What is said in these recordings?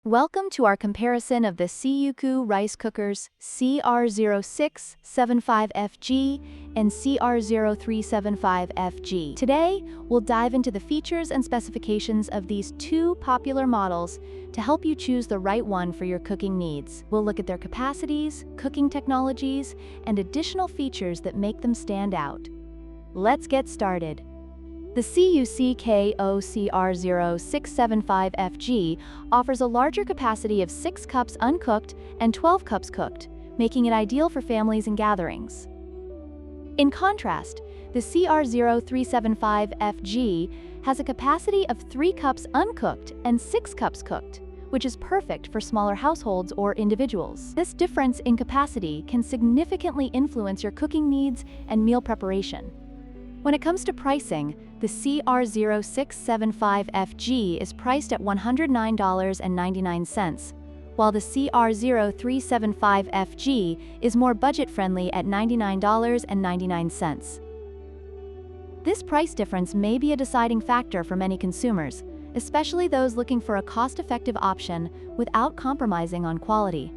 Welcome to our comparison of the CUCKOO rice cookers CR0675FG and CR0375FG. Today, we'll dive into the features and specifications of these two popular models to help you choose the right one for your cooking needs. We'll look at their capacities, cooking technologies, and additional features that make them stand out. Let's get started. The CUCKOO CR0675FG offers a larger capacity of 6 cups uncooked and 12 cups cooked, making it ideal for families and gatherings. In contrast, the CR0375FG has a capacity of 3 cups uncooked and 6 cups cooked, which is perfect for smaller households or individuals. This difference in capacity can significantly influence your cooking needs and meal preparation. When it comes to pricing, the CR0675FG is priced at $109.99, while the CR0375FG is more budget-friendly at $99.99. This price difference may be a deciding factor for many consumers, especially those looking for a cost-effective option without compromising on quality.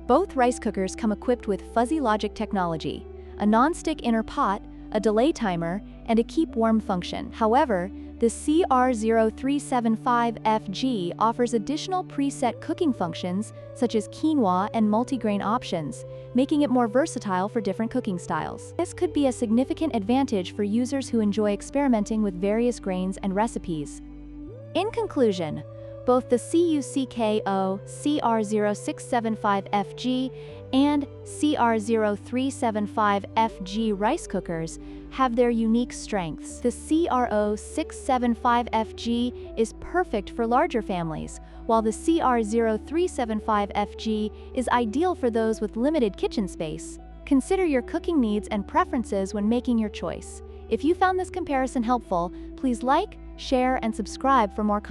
Both rice cookers come equipped with fuzzy logic technology, a non-stick inner pot, a delay timer, and a keep warm function. However, the CR0375FG offers additional preset cooking functions such as quinoa and multigrain options, making it more versatile for different cooking styles. This could be a significant advantage for users who enjoy experimenting with various grains and recipes. In conclusion, both the CUCKOO CR0675FG and CR0375FG rice cookers have their unique strengths. The CR0675FG is perfect for larger families, while the CR0375FG is ideal for those with limited kitchen space. Consider your cooking needs and preferences when making your choice. If you found this comparison helpful, please like, share, and subscribe for more content.